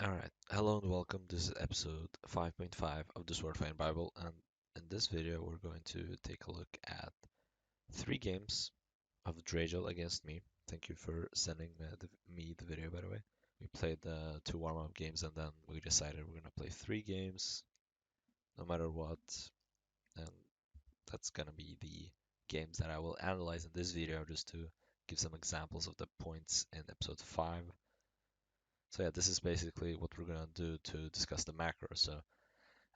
Alright, hello and welcome. This is episode 5.5 of the Swordfighting Bible, and in this video we're going to take a look at three games of Drajl against me. Thank you for sending me the video, by the way. We played two warm-up games and then we decided we're gonna play three games, no matter what, and that's gonna be the games that I will analyze in this video just to give some examples of the points in episode 5. So yeah, this is basically what we're gonna do to discuss the macro. So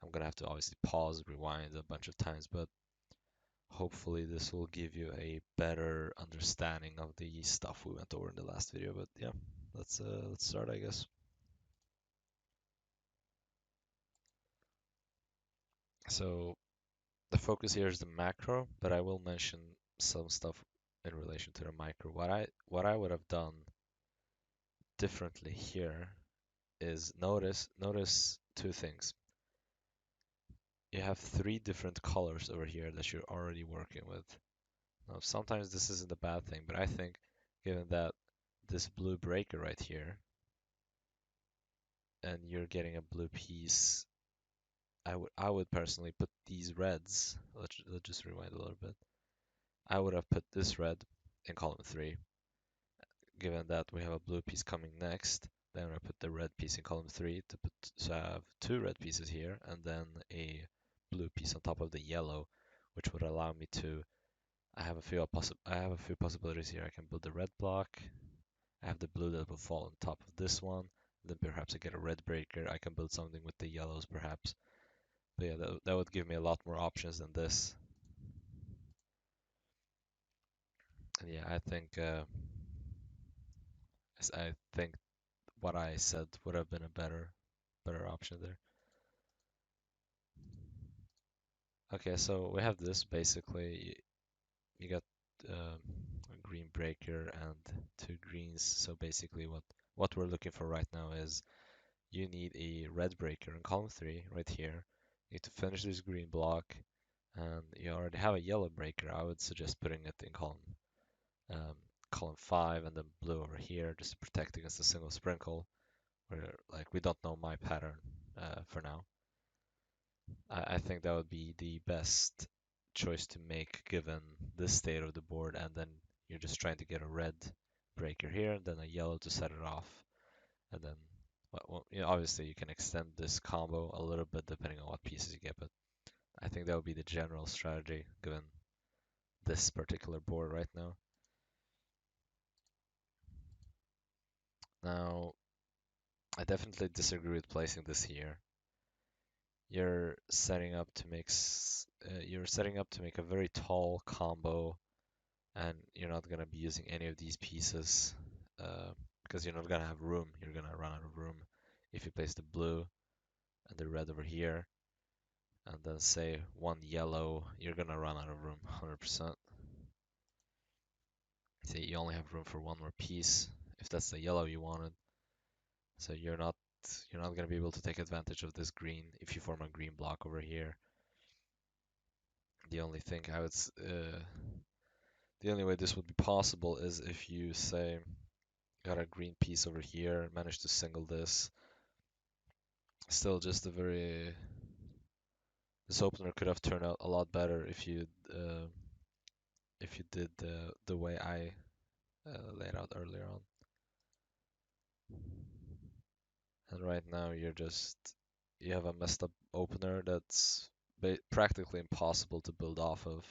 I'm gonna have to obviously pause, rewind a bunch of times, but hopefully this will give you a better understanding of the stuff we went over in the last video. But yeah, let's start, I guess. So the focus here is the macro, but I will mention some stuff in relation to the micro. What I would have done differently here is notice two things. You have three different colors over here that you're already working with. Now, sometimes this isn't a bad thing, but I think given that this blue breaker right here, and you're getting a blue piece, I would personally put these reds. Let's just rewind a little bit. I would have put this red in column 3, given that we have a blue piece coming next. Then I put the red piece in column 3 to have two red pieces here, and then a blue piece on top of the yellow, which would allow me to. I have a few possibilities here. I can build a red block. I have the blue that will fall on top of this one. Then perhaps I get a red breaker. I can build something with the yellows perhaps. But yeah, that would give me a lot more options than this. And yeah, I think what I said would have been a better option there. Okay, so we have this basically. You got a green breaker and two greens. So basically, what we're looking for right now is you need a red breaker in column 3 right here. You need to finish this green block, and you already have a yellow breaker. I would suggest putting it in um, column 5 and then blue over here just to protect against a single sprinkle. Where like we don't know my pattern for now. I think that would be the best choice to make given this state of the board, and then you're just trying to get a red breaker here and then a yellow to set it off, and then well, you know, obviously you can extend this combo a little bit depending on what pieces you get, but I think that would be the general strategy given this particular board right now. Now, I definitely disagree with placing this here. You're setting up to make a very tall combo, and you're not gonna be using any of these pieces uh, because you're not gonna have room. You're gonna run out of room if you place the blue and the red over here, and then say one yellow, you're gonna run out of room 100%. See, you only have room for one more piece if that's the yellow you wanted. So you're not gonna be able to take advantage of this green if you form a green block over here. The only thing the only way this would be possible is if you say got a green piece over here, manage to single this. Still, just a very this opener could have turned out a lot better if you did the way I laid out earlier on. And right now you have a messed up opener that's practically impossible to build off of.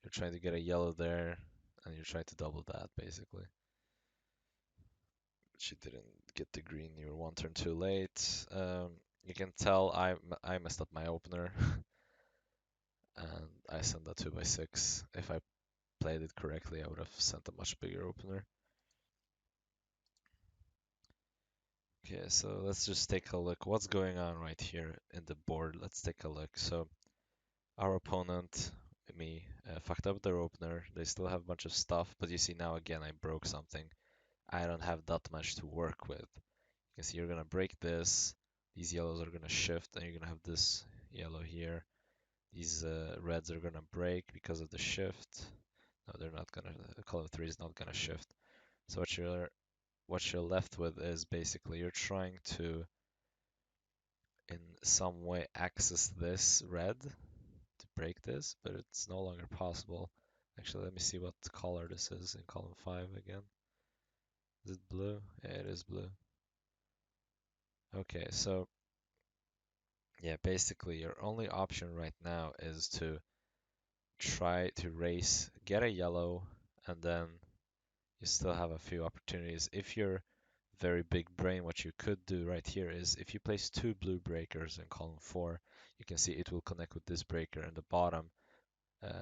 You're trying to get a yellow there, and you're trying to double that basically. But you didn't get the green. You were one turn too late. You can tell I messed up my opener, and I sent a 2x6. If I played it correctly, I would have sent a much bigger opener. Okay, so let's just take a look. What's going on right here in the board? Let's take a look. So our opponent, me, fucked up their opener. They still have a bunch of stuff, but you see now again I broke something. I don't have that much to work with. You can see you're gonna break this. These yellows are gonna shift, and you're gonna have this yellow here. These reds are gonna break because of the shift. No, they're not gonna. Color 3 is not gonna shift. So what you're what you're left with is basically you're trying to, in some way, access this red to break this, but it's no longer possible. Actually, let me see what color this is in column 5 again. Is it blue? Yeah, it is blue. Okay, so yeah, basically your only option right now is to try to race, get a yellow, and then you still have a few opportunities. If you're very big brain, what you could do right here is if you place 2 blue breakers in column 4, you can see it will connect with this breaker in the bottom.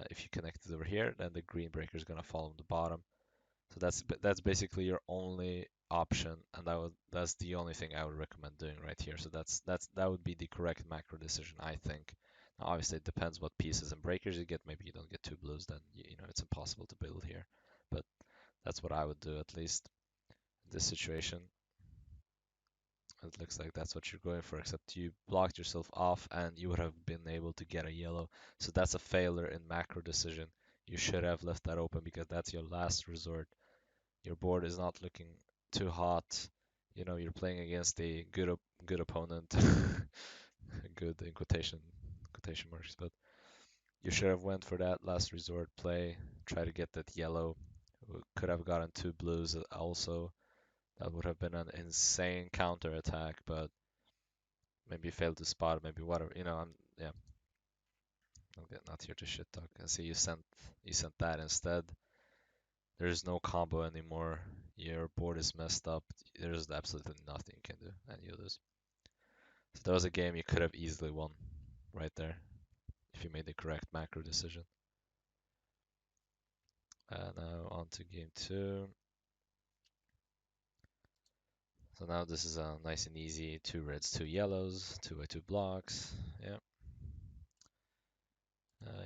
If you connect it over here, then the green breaker is going to fall on the bottom. So that's basically your only option, and that's the only thing I would recommend doing right here. So that would be the correct macro decision, I think. Now, obviously, it depends what pieces and breakers you get. Maybe you don't get 2 blues, then you know it's impossible to build here. But that's what I would do at least in this situation. It looks like that's what you're going for, except you blocked yourself off and you would have been able to get a yellow. So that's a failure in macro decision. You should have left that open because that's your last resort. Your board is not looking too hot. You know, you're playing against a good opponent. Good in quotation marks, but you should have went for that last resort play. Try to get that yellow. Could have gotten 2 blues also. That would have been an insane counter attack, but maybe failed to spot, maybe whatever. You know, yeah, I'm not here to shit talk. I see you sent that instead. There's no combo anymore. Your board is messed up. There's absolutely nothing you can do, and you lose. So that was a game you could have easily won right there if you made the correct macro decision. Now on to game 2. So now this is nice and easy. 2 reds, 2 yellows, 2 by 2 blocks. Yeah.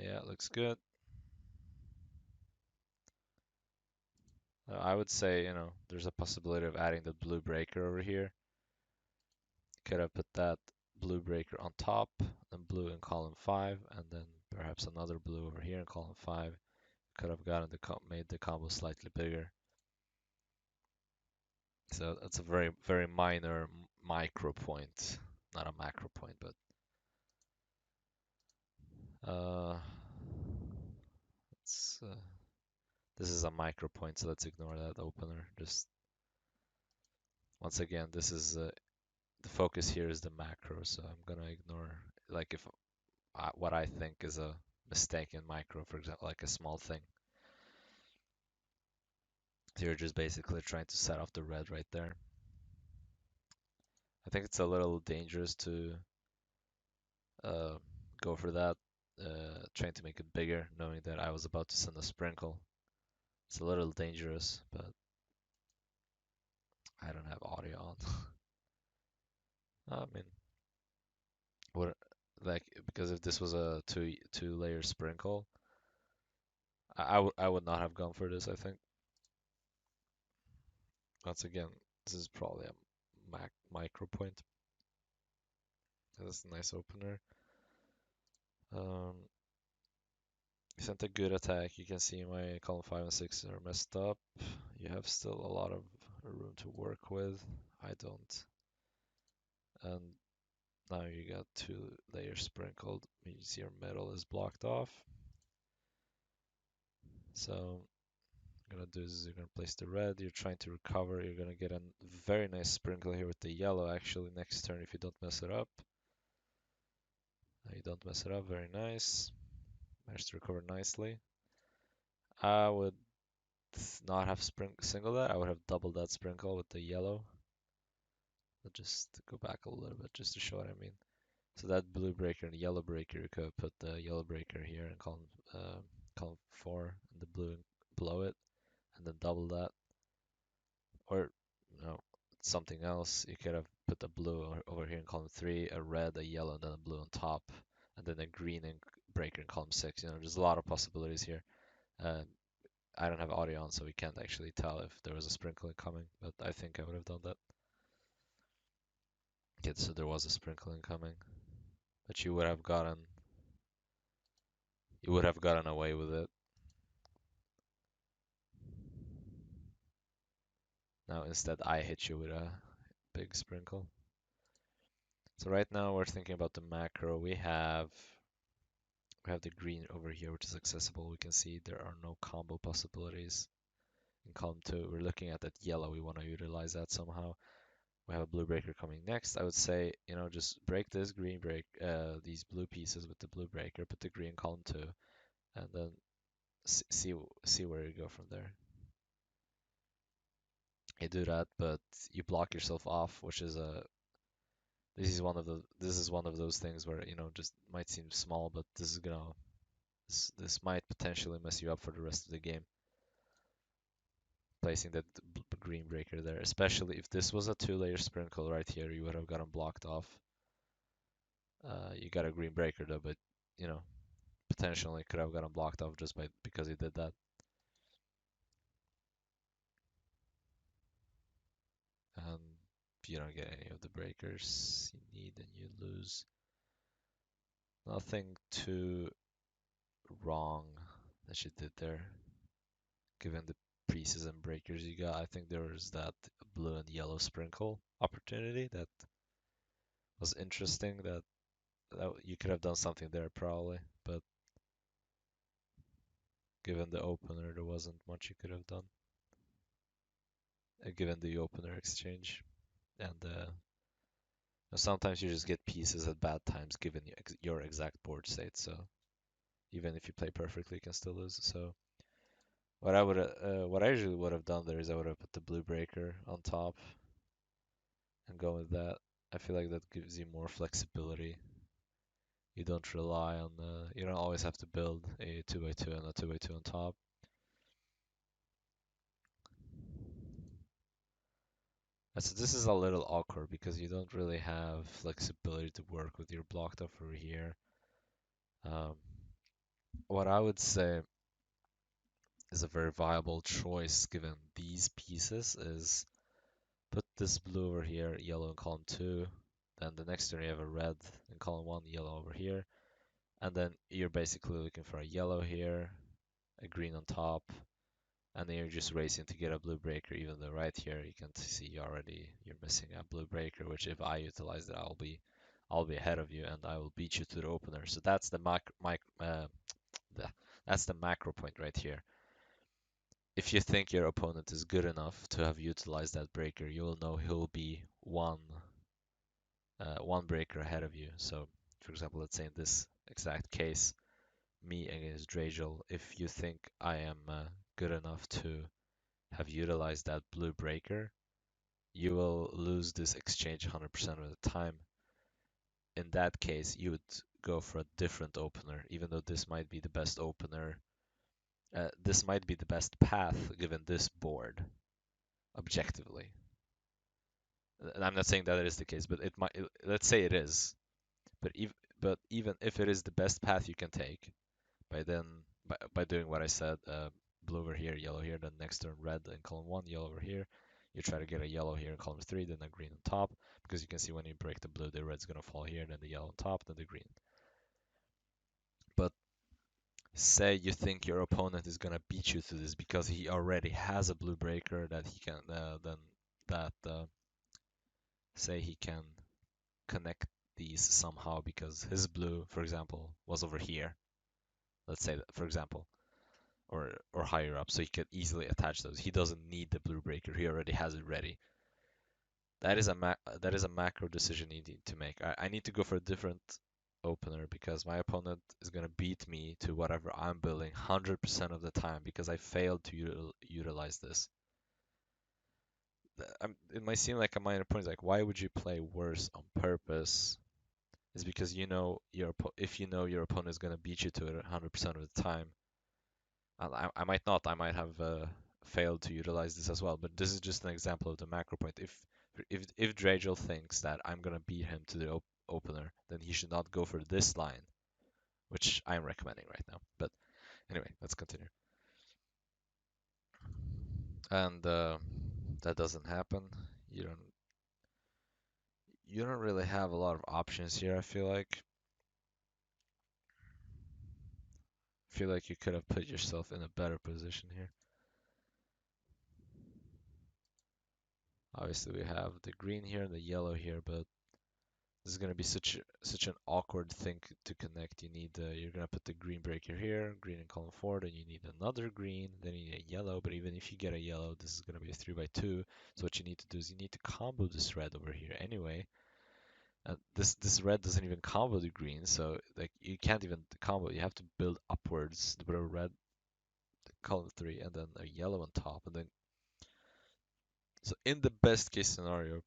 Yeah, it looks good. I would say, there's a possibility of adding the blue breaker over here. Could have put that blue breaker on top, then blue in column 5, and then perhaps another blue over here in column 5. Could have gotten made the combo slightly bigger. So that's a very, very minor micro point. Not a macro point, but uh, this is a micro point, so let's ignore that opener. Just once again, this is the focus here is the macro, so I'm gonna ignore like if what I think is a mistake in micro, for example, like a small thing. So you're just basically trying to set off the red right there. I think it's a little dangerous to uh, go for that, trying to make it bigger, knowing that I was about to send a sprinkle. It's a little dangerous, but I don't have audio on. I mean, what like because if this was a two layer sprinkle, I would not have gone for this. I think once again, this is probably a micro point. That's a nice opener. Um, Sent a good attack. You can see my column 5 and 6 are messed up. You have still a lot of room to work with. I don't. And now you got 2 layers sprinkled. Means your middle is blocked off. So I'm gonna do is you're gonna place the red. You're trying to recover. You're gonna get a very nice sprinkle here with the yellow. Actually, next turn if you don't mess it up. You don't mess it up. Very nice. Managed to recover nicely. I would not have single that. I would have doubled that sprinkle with the yellow. I'll just go back a little bit just to show what I mean. So that blue breaker and the yellow breaker, you could put the yellow breaker here in column 4 and the blue below it, and then double that. Or something else. You could have put the blue over here in column 3, a red, a yellow, and then a blue on top, and then a green breaker in column 6. There's a lot of possibilities here. Uh, I don't have audio on, so we can't actually tell if there was a sprinkling coming, but I think I would have done that. Okay, so there was a sprinkling coming, but you would have gotten away with it. Now instead I hit you with a big sprinkle. So right now we're thinking about the macro. We have the green over here, which is accessible. We can see there are no combo possibilities. In column 2, we're looking at that yellow. We want to utilize that somehow. We have a blue breaker coming next. I would say, just break this these blue pieces with the blue breaker, put the green in column 2, and then see where you go from there. You do that, but you block yourself off, which is a this is one of those things where just might seem small, but this might potentially mess you up for the rest of the game. Placing that green breaker there, especially if this was a 2-layer sprinkle right here, you would have gotten blocked off. You got a green breaker though, but you know potentially could have gotten blocked off just because he did that. And if you don't get any of the breakers you need, then you lose. Nothing too wrong that you did there, given the pieces and breakers you got. I think there was that blue and yellow sprinkle opportunity that was interesting. That you could have done something there probably, but given the opener, there wasn't much you could have done. Given the opener exchange, and sometimes you just get pieces at bad times given your exact board state. So even if you play perfectly, you can still lose. So what I usually would have done there is I would have put the blue breaker on top and go with that. I feel like that gives you more flexibility. You don't rely on you don't always have to build a 2x2 and a 2x2 on top. So this is a little awkward because you don't really have flexibility to work with your blocked off over here. Um, what I would say is a very viable choice given these pieces is put this blue over here, yellow in column 2, then the next turn you have a red in column 1, yellow over here, and then you're basically looking for a yellow here, a green on top, and then you're just racing to get a blue breaker, even though right here you can see already you're missing a blue breaker, which if I utilize it, I'll be ahead of you and I will beat you to the opener. So that's that's the macro point right here. If you think your opponent is good enough to have utilized that breaker, you will know he'll be one breaker ahead of you. So, for example, let's say in this exact case, me against Drajl, if you think I am good enough to have utilized that blue breaker, you will lose this exchange 100% of the time. In that case, you would go for a different opener, even though this might be the best opener. This might be the best path given this board, objectively. And I'm not saying that it is the case, but let's say it is. But even if it is the best path you can take, by then by doing what I said, blue over here, yellow here, then next turn red in column 1, yellow over here. You try to get a yellow here in column 3, then a green on top, because you can see when you break the blue, the red's gonna fall here, then the yellow on top, then the green. But say you think your opponent is gonna beat you to this because he already has a blue breaker that he can then that say he can connect these somehow because his blue, for example, was over here. Let's say that, for example, or higher up, so he could easily attach those. He doesn't need the blue breaker. He already has it ready. That is a macro decision you need to make. I need to go for a different opener because my opponent is gonna beat me to whatever I'm building 100% of the time because I failed to utilize this. It might seem like a minor point. It's like, why would you play worse on purpose? Is because if you know your opponent is gonna beat you to it 100% of the time. I might not. I might have failed to utilize this as well. But this is just an example of the macro point. If Drajl thinks that I'm gonna beat him to the opener, then he should not go for this line, which I'm recommending right now. But anyway, let's continue. And that doesn't happen. You don't you don't really have a lot of options here. I feel like you could have put yourself in a better position here. Obviously, we have the green here and the yellow here, but this is gonna be such an awkward thing to connect. You're gonna put the green breaker here, green in column 4, then you need another green, then you need a yellow, but even if you get a yellow, this is gonna be a 3 by 2. So what you need to do is you need to combo this red over here anyway. And this red doesn't even combo the green, so like you can't even combo. You have to build upwards to put a red column 3 and then a yellow on top, and then so in the best case scenario,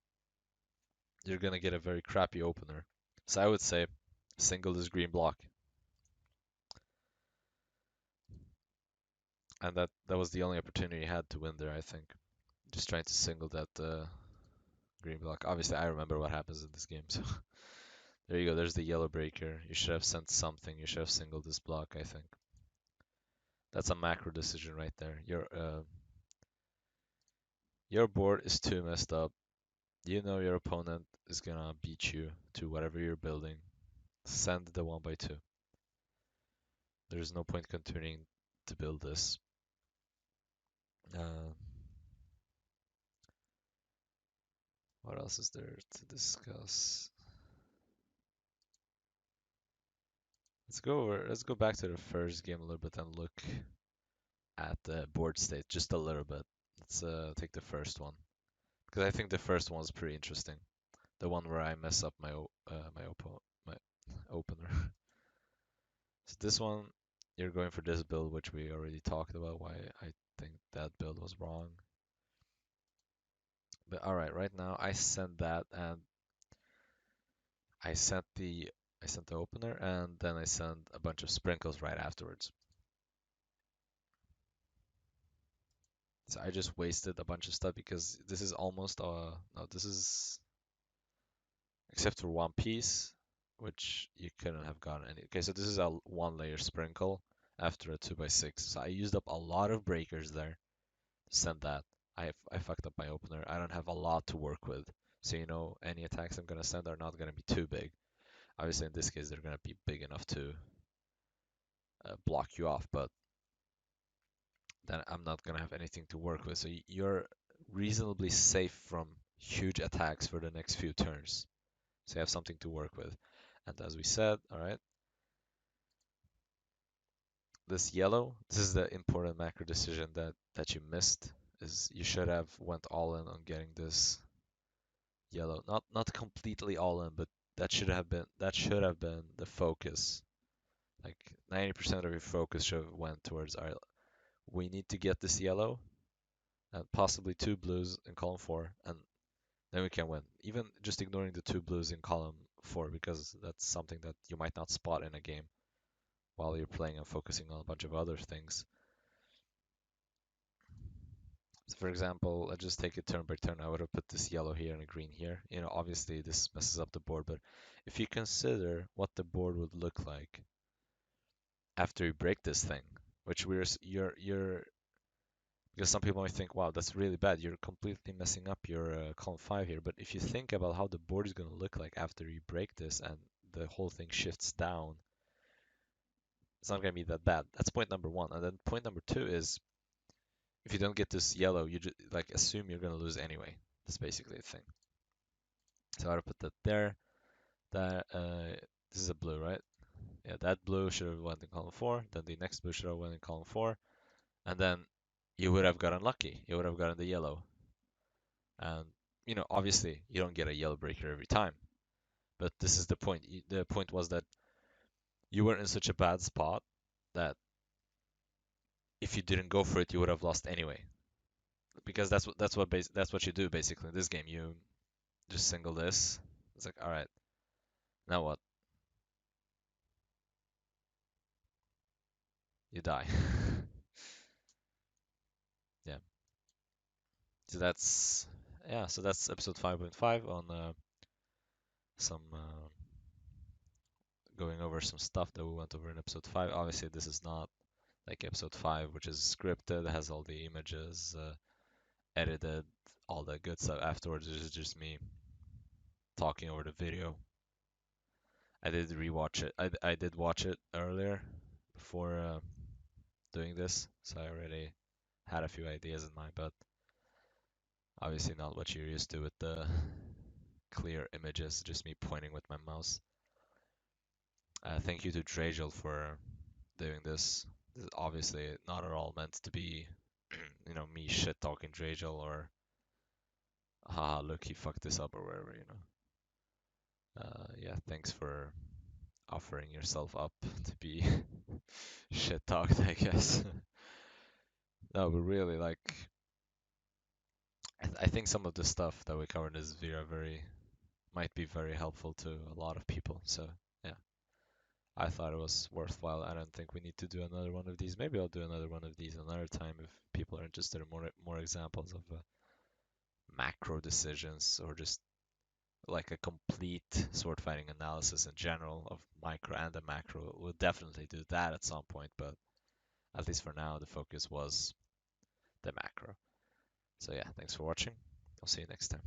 you're gonna get a very crappy opener. So I would say single this green block. And that was the only opportunity he had to win there, I think. Just trying to single that green block. Obviously, I remember what happens in this game, so there you go. There's the yellow breaker. You should have sent something. You should have singled this block, I think. That's a macro decision right there. Your board is too messed up. You know your opponent is gonna beat you to whatever you're building. Send the 1 by 2. There's no point continuing to build this. Uh, what else is there to discuss? Let's go back to the first game a little bit and look at the board state just a little bit. Let's take the first one because I think the first one is pretty interesting. The one where I mess up my opener. So this one, you're going for this build, which we already talked about. Why I think that build was wrong. But all right, right now I sent that and I sent the I sent the opener and then I sent a bunch of sprinkles right afterwards. So I just wasted a bunch of stuff because this is almost no, this is except for one piece, which you couldn't have gotten any. Okay, so this is a one layer sprinkle after a 2 by 6. So I used up a lot of breakers there. Send that. I fucked up my opener. I don't have a lot to work with. So you know any attacks I'm gonna send are not gonna be too big. Obviously in this case they're gonna be big enough to block you off, but then I'm not gonna have anything to work with. So you're reasonably safe from huge attacks for the next few turns. So you have something to work with. And as we said, all right, this yellow, this is the important macro decision that you missed. Is you should have went all in on getting this yellow. Not completely all in, but that should have been the focus. Like 90% of your focus should have went towards our we need to get this yellow and possibly two blues in column 4 and then we can win. Even just ignoring the two blues in column 4 because that's something that you might not spot in a game while you're playing and focusing on a bunch of other things. So for example, let's just take it turn by turn. I would have put this yellow here and a green here. You know, obviously this messes up the board, but if you consider what the board would look like after you break this thing, which you're because some people might think, wow, that's really bad. You're completely messing up your column 5 here. But if you think about how the board is going to look like after you break this and the whole thing shifts down, it's not going to be that bad. That's point number 1. And then point number 2 is if you don't get this yellow, you just like assume you're gonna lose anyway. That's basically the thing. So I'll put that there. That this is a blue, right? Yeah, that blue should have went in column 4. Then the next blue should have went in column 4, and then you would have gotten lucky. You would have gotten the yellow. And you know, obviously, you don't get a yellow breaker every time. But this is the point. The point was that you were in such a bad spot that if you didn't go for it, you would have lost anyway. Because that's what you do basically in this game. You just single this. It's like, all right, now what? You die. Yeah. So that's yeah. So that's episode 5.5 on some going over some stuff that we went over in episode 5. Obviously, this is not like episode 5, which is scripted, has all the images edited, all that good stuff. Afterwards, this is just me talking over the video. I did rewatch it. I did watch it earlier before doing this, so I already had a few ideas in mind. But Obviously not what you're used to with the clear images, just me pointing with my mouse. Thank you to Drajl for doing this. This is obviously not at all meant to be, me shit talking Drajl or, look, he fucked this up or whatever. Yeah, thanks for offering yourself up to be shit talked, I guess. No, but really, like, I think some of the stuff that we covered in this video might be very helpful to a lot of people. So yeah, I thought it was worthwhile. I don't think we need to do another one of these. Maybe I'll do another one of these another time if people are interested in more examples of macro decisions or just like a complete sword fighting analysis in general of micro and the macro. We'll definitely do that at some point, but at least for now, the focus was the macro. So yeah, thanks for watching. I'll see you next time.